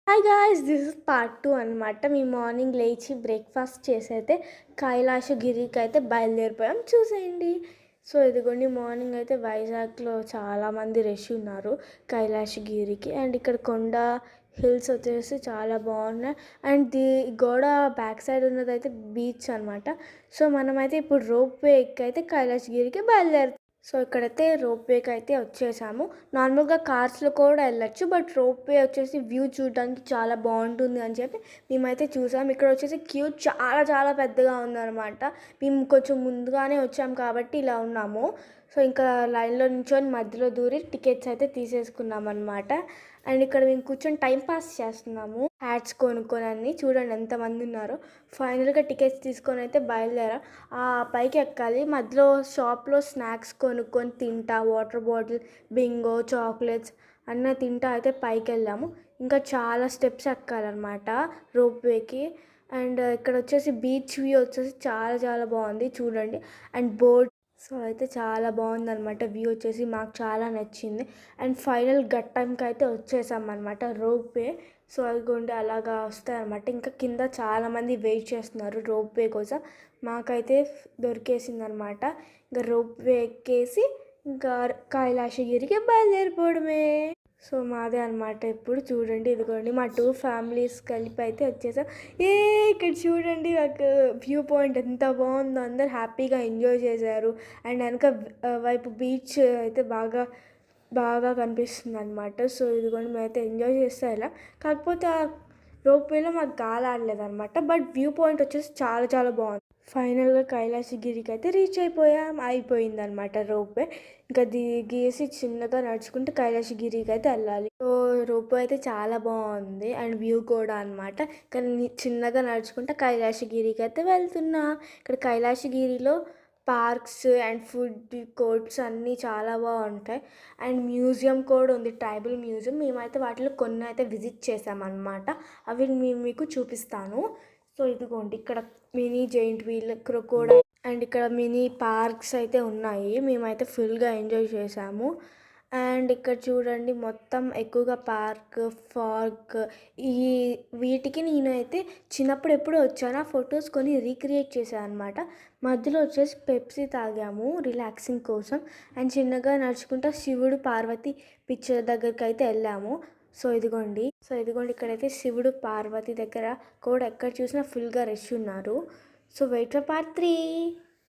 Hi guys, this is part 2 అనమాట. మేము morning లేచి బ్రేక్ఫాస్ట్ చేసి అయితే కైలాసగిరికి అయితే బయలుదేరిపోయాం. చూసేయండి. సో ఇదిగోండి, మార్నింగ్ అయితే వైజాగ్లో చాలామంది రష్ ఉన్నారు కైలాసగిరికి. అండ్ ఇక్కడ కొండ హిల్స్ వచ్చేసి చాలా బాగున్నాయి. అండ్ గోడ బ్యాక్ సైడ్ ఉన్నదైతే బీచ్ అనమాట. సో మనమైతే ఇప్పుడు రోప్ వే ఎక్కి అయితే కైలాసగిరికి బయలుదేరుతాం. సో ఇక్కడైతే రోప్ వేకి అయితే వచ్చేసాము. నార్మల్గా కార్స్లో కూడా వెళ్ళొచ్చు, బట్ రోప్ వే వచ్చేసి వ్యూ చూడడానికి చాలా బాగుంటుంది అని చెప్పి మేమైతే చూసాము. ఇక్కడ వచ్చేసి క్యూ చాలా చాలా పెద్దగా ఉందన్నమాట. మేము కొంచెం ముందుగానే వచ్చాము కాబట్టి ఇలా ఉన్నాము. సో ఇంకా లైన్లో నించొని మధ్యలో దూరి టికెట్స్ అయితే తీసేసుకున్నాం అనమాట. అండ్ ఇక్కడ మేము కూర్చొని టైం పాస్ చేస్తున్నాము, హ్యాట్స్ కొనుక్కొని. అన్ని చూడండి ఎంతమంది ఉన్నారో. ఫైనల్గా టికెట్స్ తీసుకొని అయితే బయలుదేరా. ఆ పైకి ఎక్కాలి. మధ్యలో షాప్లో స్నాక్స్ కొనుక్కొని తింటా, వాటర్ బాటిల్, బింగో, చాక్లెట్స్ అన్నీ తింటా అయితే పైకి వెళ్ళాము. ఇంకా చాలా స్టెప్స్ ఎక్కాలన్నమాట రోప్ వేకి. అండ్ ఇక్కడ వచ్చేసి బీచ్ వ్యూ వచ్చేసి చాలా చాలా బాగుంది చూడండి. And boat. సో అయితే చాలా బాగుందన్నమాట వ్యూ వచ్చేసి, మాకు చాలా నచ్చింది. అండ్ ఫైనల్ టైంకి అయితే వచ్చేసాం అనమాట రోప్ వే. సో అదిగోండి అలాగా వస్తాయన్నమాట. ఇంకా కింద చాలామంది వెయిట్ చేస్తున్నారు రోప్ వే కోసం. మాకైతే దొరికేసిందనమాట. ఇంకా రోప్ వే ఎక్కేసి ఇంకా కైలాసగిరికి బయలుదేరిపోవడమే. సో మాదే అనమాట. ఇప్పుడు చూడండి, ఇదిగోండి మా 2 ఫ్యామిలీస్ కలిపి అయితే వచ్చేసాం. ఇక్కడ చూడండి నాకు వ్యూ పాయింట్ ఎంత బాగుందో. అందరు హ్యాపీగా ఎంజాయ్ చేశారు. అండ్ వెనక వైపు బీచ్ అయితే బాగా బాగా కనిపిస్తుంది అనమాట. సో ఇదిగోండి మేమైతే ఎంజాయ్ చేస్తే ఇలా. కాకపోతే ఆ రోప్ వేలో మాకు గాలి ఆడలేదు అనమాట. బట్ వ్యూ పాయింట్ వచ్చేసి చాలా చాలా బాగుంది. ఫైనల్గా కైలాసగిరికి అయితే రీచ్ అయిపోయింది అనమాట రోప్ వే. ఇంకా దిగేసి చిన్నగా నడుచుకుంటే కైలాసగిరికి అయితే వెళ్ళాలి. సో రోప్ వే అయితే చాలా బాగుంది అండ్ వ్యూ కూడా అనమాట. కానీ చిన్నగా నడుచుకుంటే కైలాసగిరికి అయితే వెళ్తున్నా. ఇక్కడ కైలాసగిరిలో పార్క్స్ అండ్ ఫుడ్ కోర్ట్స్ అన్నీ చాలా బాగుంటాయి. అండ్ మ్యూజియం కూడా ఉంది, ట్రైబల్ మ్యూజియం. మేమైతే వాటిలో కొన్ని అయితే విజిట్ చేసామన్నమాట. అవి మేము మీకు చూపిస్తాను. సో ఇదిగోండి, ఇక్కడ mini giant wheel, crocodile and ఇక్కడ మినీ పార్క్స్ అయితే ఉన్నాయి. మేమైతే ఫుల్గా ఎంజాయ్ చేసాము. అండ్ ఇక్కడ చూడండి, మొత్తం ఎక్కువగా పార్క్, ఫార్క్ వీటికి నేనైతే చిన్నప్పుడు ఎప్పుడో వచ్చాను. ఆ ఫొటోస్ కొని రీక్రియేట్ చేశాను అనమాట. మధ్యలో వచ్చేసి పెప్సీ తాగాము రిలాక్సింగ్ కోసం. అండ్ చిన్నగా నడుచుకుంటా శివుడు పార్వతి పిక్చర్ దగ్గరికి అయితే వెళ్ళాము. సో ఇదిగోండి ఇక్కడైతే శివుడు పార్వతి దగ్గర కూడా ఎక్కడ చూసినా ఫుల్గా రష్ ఉన్నారు. So wait for part 3.